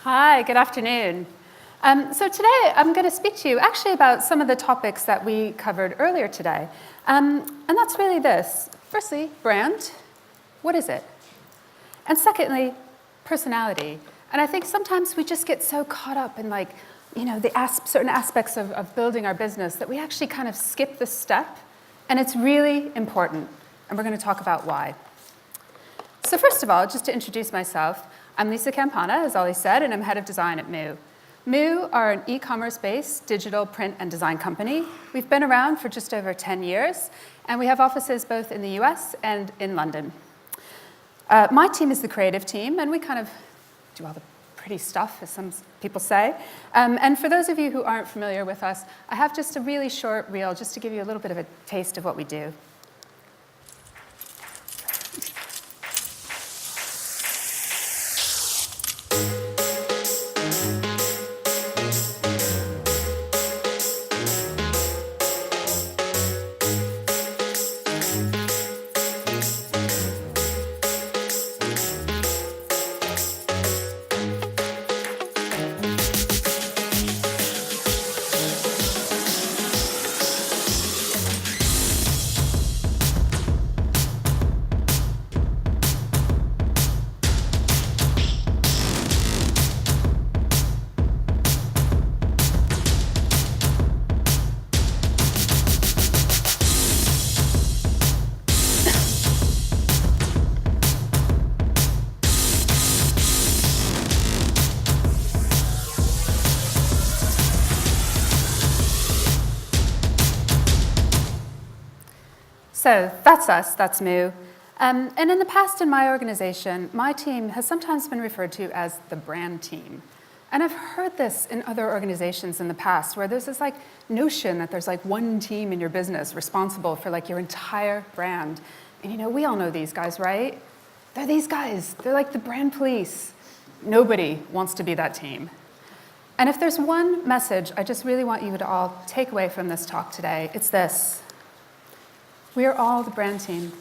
Hi, good afternoon. So today I'm going to speak to you actually about some of the topics that we covered earlier today. And that's really this. Firstly, brand. What is it? And secondly, personality. And I think sometimes we just get so caught up in certain aspects of building our business that we actually kind of skip this step. And it's really important. And we're going to talk about why. So first of all, just to introduce myself, I'm Lisa Campana, as Ollie said, and I'm head of design at MOO. MOO are an e-commerce-based digital print and design company. We've been around for just over 10 years, and we have offices both in the US and in London. My team is the creative team, and we kind of do all the pretty stuff, as some people say. And for those of you who aren't familiar with us, I have just a really short reel just to give you a little bit of a taste of what we do. So that's us, that's MOO. And in the past in my organization, my team has sometimes been referred to as the brand team. And I've heard this in other organizations in the past where there's this notion that there's one team in your business responsible for your entire brand. And we all know these guys, right? They're these guys, they're like the brand police. Nobody wants to be that team. And if there's one message I just really want you to all take away from this talk today, it's this. We are all the brand team.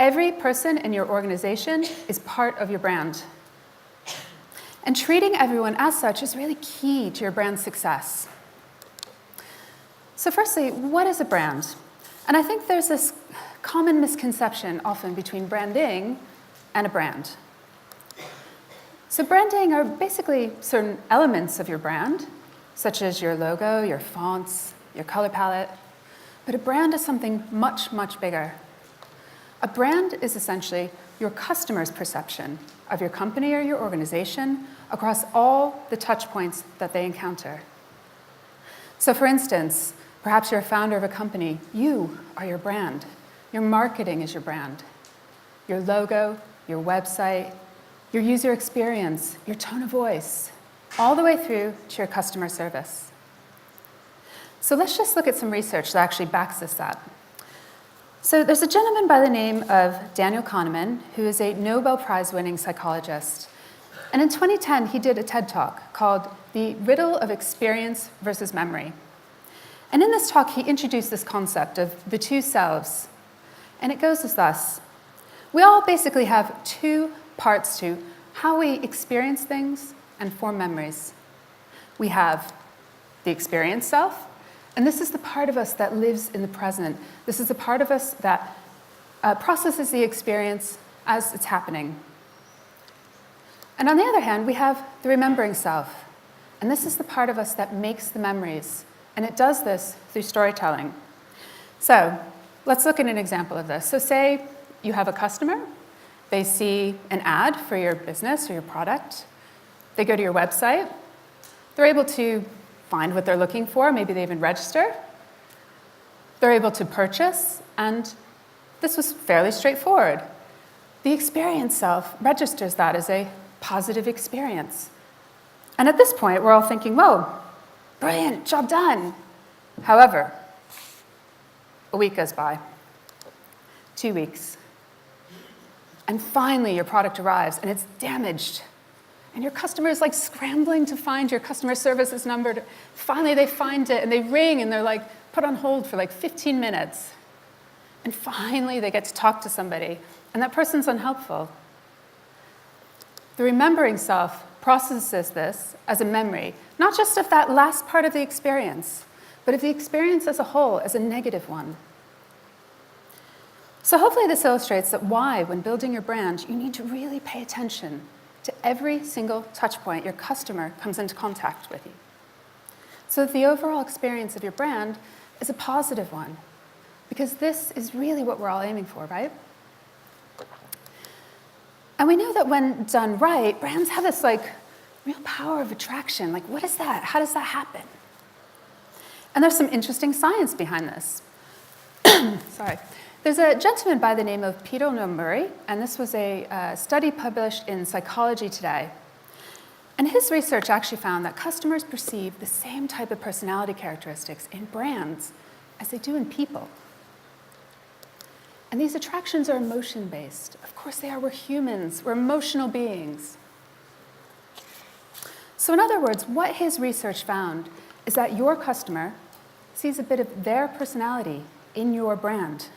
Every person in your organization is part of your brand. And treating everyone as such is really key to your brand success. So firstly, what is a brand? And I think there's this common misconception often between branding and a brand. So branding are basically certain elements of your brand, such as your logo, your fonts, your color palette. But a brand is something much, much bigger. A brand is essentially your customer's perception of your company or your organization across all the touch points that they encounter. So for instance, perhaps you're a founder of a company. You are your brand. Your marketing is your brand. Your logo, your website, your user experience, your tone of voice, all the way through to your customer service. So let's just look at some research that actually backs this up. So there's a gentleman by the name of Daniel Kahneman, who is a Nobel Prize-winning psychologist. And in 2010, he did a TED Talk called The Riddle of Experience versus Memory. And in this talk, he introduced this concept of the two selves. And it goes as thus. We all basically have two parts to how we experience things and form memories. We have the experience self, and this is the part of us that lives in the present. This is the part of us that processes the experience as it's happening. And on the other hand, we have the remembering self. And this is the part of us that makes the memories. And it does this through storytelling. So let's look at an example of this. So say you have a customer. They see an ad for your business or your product. They go to your website. They're able to find what they're looking for. Maybe they even register. They're able to purchase, and this was fairly straightforward. The experience self registers that as a positive experience. And at this point, we're all thinking, whoa, brilliant, job done. However, a week goes by, 2 weeks, and finally your product arrives, and it's damaged. And your customer is scrambling to find your customer services number. Finally, they find it, and they ring, and they're put on hold for 15 minutes. And finally, they get to talk to somebody, and that person's unhelpful. The remembering self processes this as a memory, not just of that last part of the experience, but of the experience as a whole, as a negative one. So hopefully this illustrates that why, when building your brand, you need to really pay attention to every single touch point your customer comes into contact with you, so that the overall experience of your brand is a positive one, because this is really what we're all aiming for, right? And we know that when done right, brands have this real power of attraction. What is that? How does that happen? And there's some interesting science behind this. Sorry. There's a gentleman by the name of Peter Murray, and this was a study published in Psychology Today. And his research actually found that customers perceive the same type of personality characteristics in brands as they do in people. And these attractions are emotion-based. Of course they are. We're humans. We're emotional beings. So in other words, what his research found is that your customer sees a bit of their personality in your brand.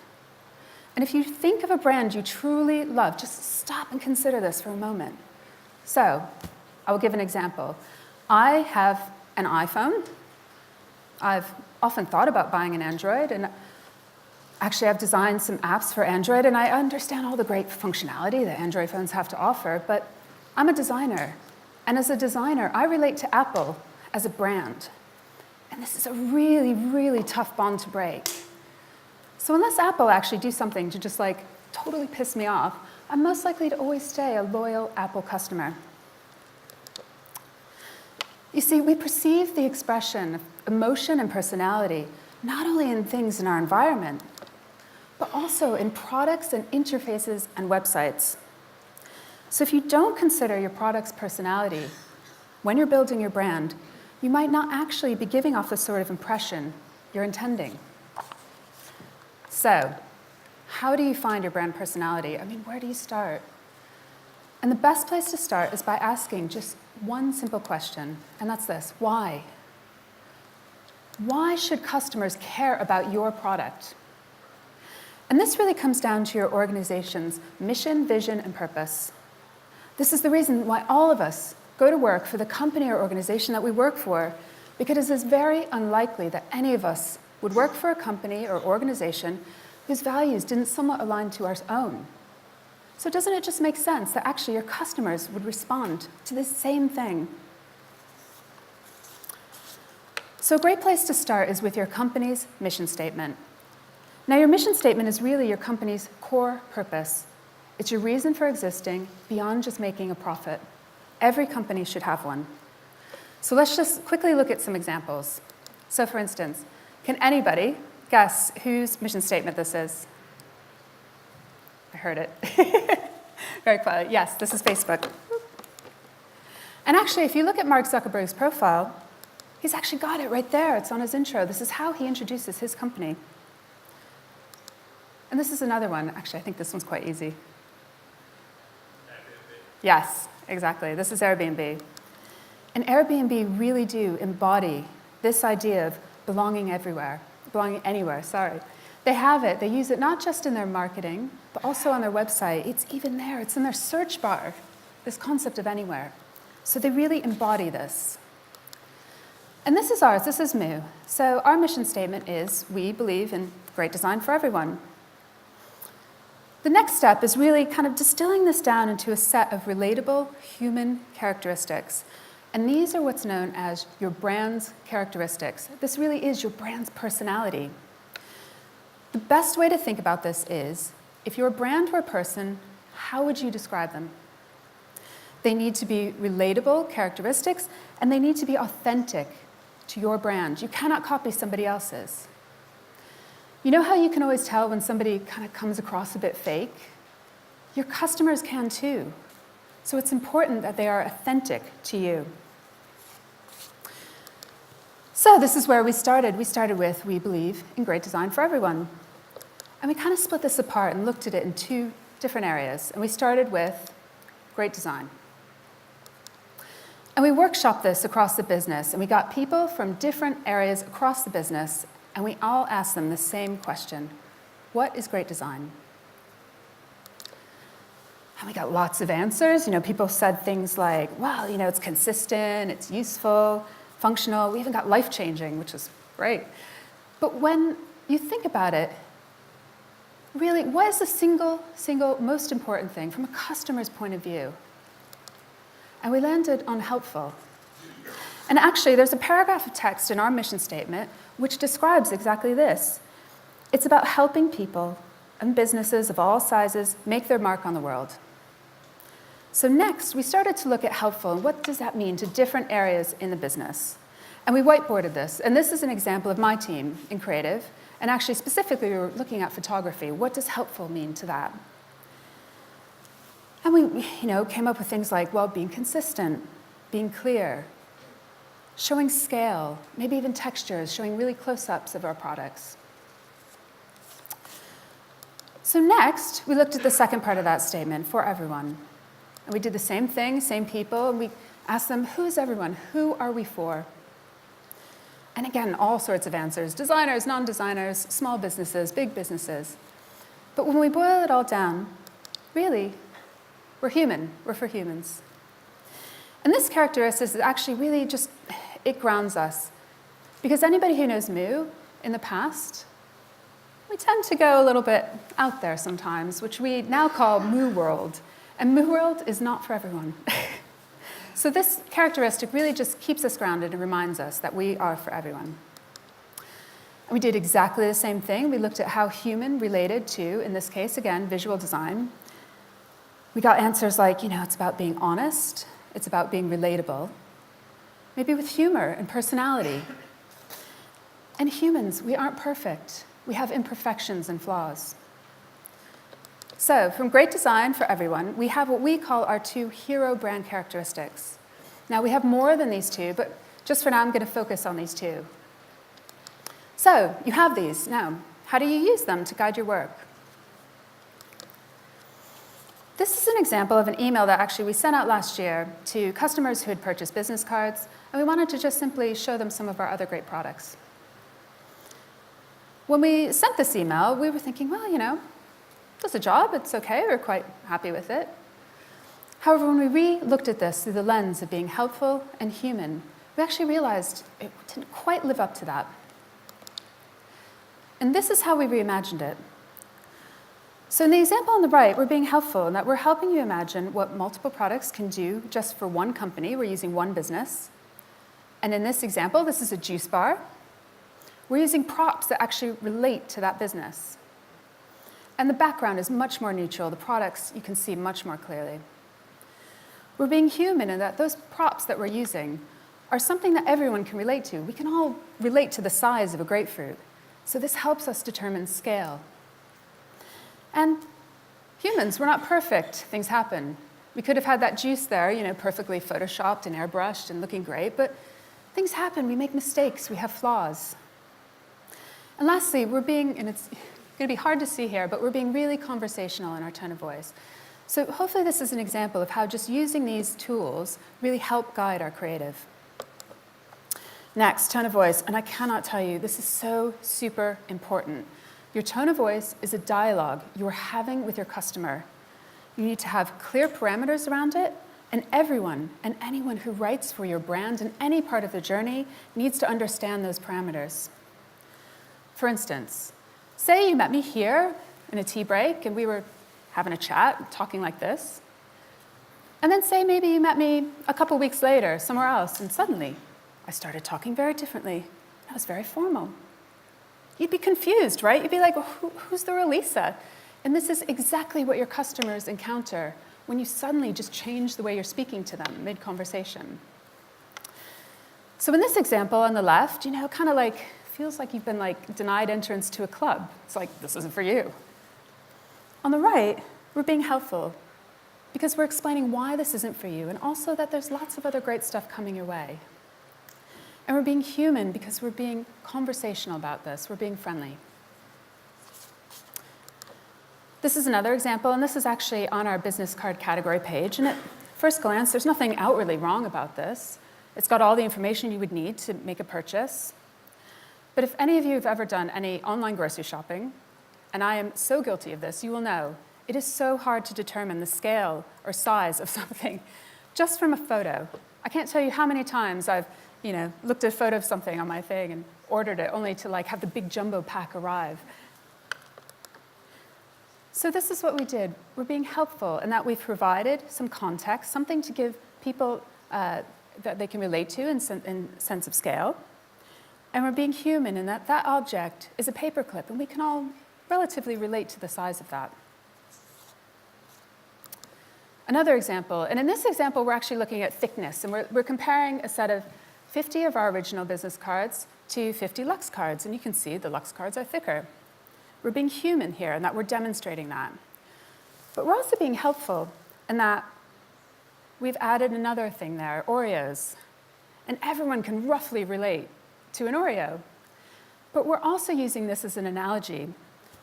And if you think of a brand you truly love, just stop and consider this for a moment. So, I will give an example. I have an iPhone. I've often thought about buying an Android, and actually I've designed some apps for Android, and I understand all the great functionality that Android phones have to offer, but I'm a designer. And as a designer, I relate to Apple as a brand. And this is a really, really tough bond to break. So unless Apple actually do something to just totally piss me off, I'm most likely to always stay a loyal Apple customer. You see, we perceive the expression of emotion and personality not only in things in our environment, but also in products and interfaces and websites. So if you don't consider your product's personality when you're building your brand, you might not actually be giving off the sort of impression you're intending. So, how do you find your brand personality? Where do you start? And the best place to start is by asking just one simple question, and that's this: why? Why should customers care about your product? And this really comes down to your organization's mission, vision, and purpose. This is the reason why all of us go to work for the company or organization that we work for, because it is very unlikely that any of us would work for a company or organization whose values didn't somewhat align to our own. So doesn't it just make sense that actually your customers would respond to this same thing? So a great place to start is with your company's mission statement. Now, your mission statement is really your company's core purpose. It's your reason for existing beyond just making a profit. Every company should have one. So let's just quickly look at some examples. So for instance, can anybody guess whose mission statement this is? I heard it. Very quiet. Yes, this is Facebook. And actually, if you look at Mark Zuckerberg's profile, he's actually got it right there. It's on his intro. This is how he introduces his company. And this is another one. Actually, I think this one's quite easy. Airbnb. Yes, exactly. This is Airbnb. And Airbnb really do embody this idea of belonging everywhere, belonging anywhere, sorry. They have it. They use it not just in their marketing, but also on their website. It's even there. It's in their search bar, this concept of anywhere. So they really embody this. And this is ours. This is MOO. So our mission statement is, we believe in great design for everyone. The next step is really kind of distilling this down into a set of relatable human characteristics. And these are what's known as your brand's characteristics. This really is your brand's personality. The best way to think about this is, if your brand were a person, how would you describe them? They need to be relatable characteristics, and they need to be authentic to your brand. You cannot copy somebody else's. You know how you can always tell when somebody kind of comes across a bit fake? Your customers can too. So it's important that they are authentic to you. So this is where we started. We started with, we believe in great design for everyone. And we kind of split this apart and looked at it in two different areas. And we started with great design. And we workshopped this across the business, and we got people from different areas across the business, and we all asked them the same question: what is great design? And we got lots of answers. People said things like, well, it's consistent, it's useful, functional. We even got life-changing, which is great. But when you think about it, really, what is the single most important thing from a customer's point of view? And we landed on helpful. And actually, there's a paragraph of text in our mission statement which describes exactly this. It's about helping people and businesses of all sizes make their mark on the world. So next, we started to look at helpful, and what does that mean to different areas in the business? And we whiteboarded this, and this is an example of my team in creative, and actually specifically we were looking at photography. What does helpful mean to that? And we came up with things like, well, being consistent, being clear, showing scale, maybe even textures, showing really close-ups of our products. So next, we looked at the second part of that statement, for everyone. And we did the same thing, same people, and we asked them, who is everyone? Who are we for? And again, all sorts of answers, designers, non-designers, small businesses, big businesses. But when we boil it all down, really, we're human, we're for humans. And this characteristic is actually really just, it grounds us. Because anybody who knows MOO in the past, we tend to go a little bit out there sometimes, which we now call MOO world. And MOO world is not for everyone. So this characteristic really just keeps us grounded and reminds us that we are for everyone. And we did exactly the same thing. We looked at how human related to, in this case, again, visual design. We got answers like, it's about being honest, it's about being relatable, maybe with humor and personality. And humans, we aren't perfect. We have imperfections and flaws. So from great design for everyone, we have what we call our 2 hero brand characteristics. Now, we have more than these 2, but just for now, I'm going to focus on these 2. So you have these. Now, how do you use them to guide your work? This is an example of an email that actually we sent out last year to customers who had purchased business cards, and we wanted to just simply show them some of our other great products. When we sent this email, we were thinking, well, it does a job, it's okay, we're quite happy with it. However, when we re-looked at this through the lens of being helpful and human, we actually realized it didn't quite live up to that. And this is how we reimagined it. So in the example on the right, we're being helpful in that we're helping you imagine what multiple products can do just for one company. We're using one business. And in this example, this is a juice bar. We're using props that actually relate to that business. And the background is much more neutral. The products you can see much more clearly. We're being human in that those props that we're using are something that everyone can relate to. We can all relate to the size of a grapefruit. So this helps us determine scale. And humans, we're not perfect. Things happen. We could have had that juice there, perfectly photoshopped and airbrushed and looking great, but things happen. We make mistakes. We have flaws. And lastly, we're being, and it's going to be hard to see here, but we're being really conversational in our tone of voice. So hopefully this is an example of how just using these tools really help guide our creative. Next, tone of voice. And I cannot tell you, this is so super important. Your tone of voice is a dialogue you are having with your customer. You need to have clear parameters around it, and everyone and anyone who writes for your brand in any part of the journey needs to understand those parameters. For instance, say you met me here in a tea break, and we were having a chat, talking like this. And then say maybe you met me a couple weeks later somewhere else, and suddenly I started talking very differently. I was very formal. You'd be confused, right? You'd be like, well, who's the real Lisa? And this is exactly what your customers encounter when you suddenly just change the way you're speaking to them mid-conversation. So in this example on the left, kind of like, feels like you've been denied entrance to a club. It's like, this isn't for you. On the right, we're being helpful because we're explaining why this isn't for you and also that there's lots of other great stuff coming your way. And we're being human because we're being conversational about this. We're being friendly. This is another example, and this is actually on our business card category page. And at first glance, there's nothing outwardly wrong about this. It's got all the information you would need to make a purchase. But if any of you have ever done any online grocery shopping, and I am so guilty of this, you will know It is so hard to determine the scale or size of something just from a photo. I can't tell you how many times I've looked at a photo of something on my thing and ordered it only to have the big jumbo pack arrive. So this is what we did. We're being helpful in that we've provided some context, something to give people that they can relate to in sense of scale. And we're being human in that that object is a paperclip, and we can all relatively relate to the size of that. Another example, and in this example, we're actually looking at thickness, and we're comparing a set of 50 of our original business cards to 50 Lux cards, and you can see the Lux cards are thicker. We're being human here in that we're demonstrating that. But we're also being helpful in that we've added another thing there, Oreos. And everyone can roughly relate to an Oreo. But we're also using this as an analogy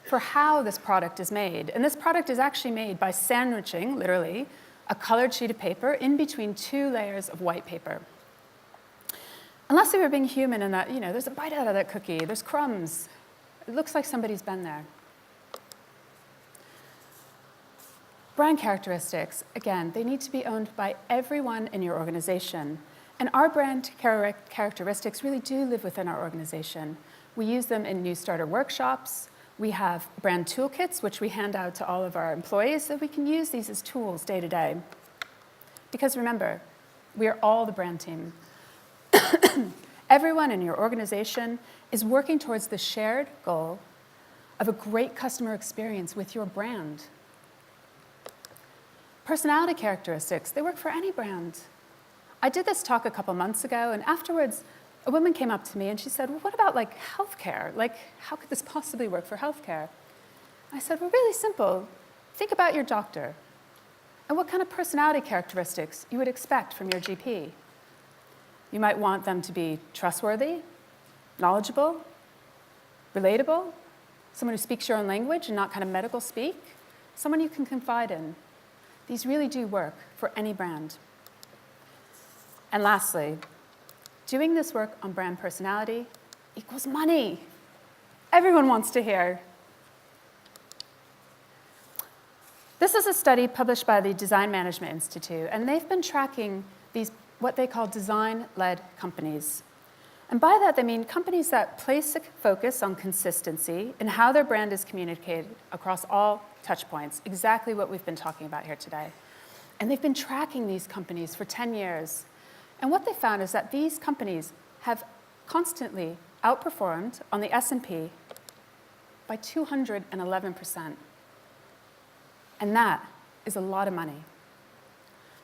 for how this product is made. And this product is actually made by sandwiching, literally, a colored sheet of paper in between 2 layers of white paper. Unless we were being human in that, there's a bite out of that cookie, there's crumbs. It looks like somebody's been there. Brand characteristics, again, they need to be owned by everyone in your organization. And our brand characteristics really do live within our organization. We use them in new starter workshops. We have brand toolkits, which we hand out to all of our employees so we can use these as tools day to day. Because remember, we are all the brand team. Everyone in your organization is working towards the shared goal of a great customer experience with your brand. Personality characteristics, they work for any brand. I did this talk a couple months ago, and afterwards, a woman came up to me and she said, well, what about healthcare? How could this possibly work for healthcare? I said, well, really simple. Think about your doctor and what kind of personality characteristics you would expect from your GP. You might want them to be trustworthy, knowledgeable, relatable, someone who speaks your own language and not kind of medical speak, someone you can confide in. These really do work for any brand. And lastly, doing this work on brand personality equals money. Everyone wants to hear. This is a study published by the Design Management Institute, and they've been tracking these what they call design-led companies. And by that, they mean companies that place a focus on consistency in how their brand is communicated across all touch points, exactly what we've been talking about here today. And they've been tracking these companies for 10 years. And what they found is that these companies have constantly outperformed on the S&P by 211%. And that is a lot of money.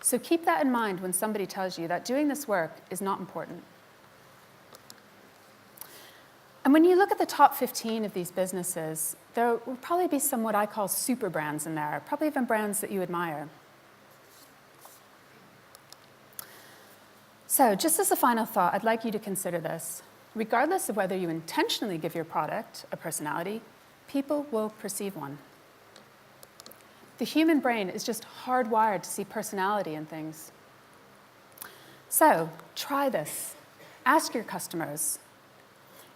So keep that in mind when somebody tells you that doing this work is not important. And when you look at the top 15 of these businesses, there will probably be some what I call super brands in there, probably even brands that you admire. So just as a final thought, I'd like you to consider this. Regardless of whether you intentionally give your product a personality, people will perceive one. The human brain is just hardwired to see personality in things. So try this. Ask your customers,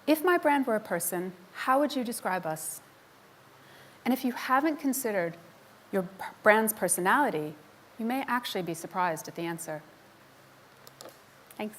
if my brand were a person, how would you describe us? And if you haven't considered your brand's personality, you may actually be surprised at the answer. Thanks.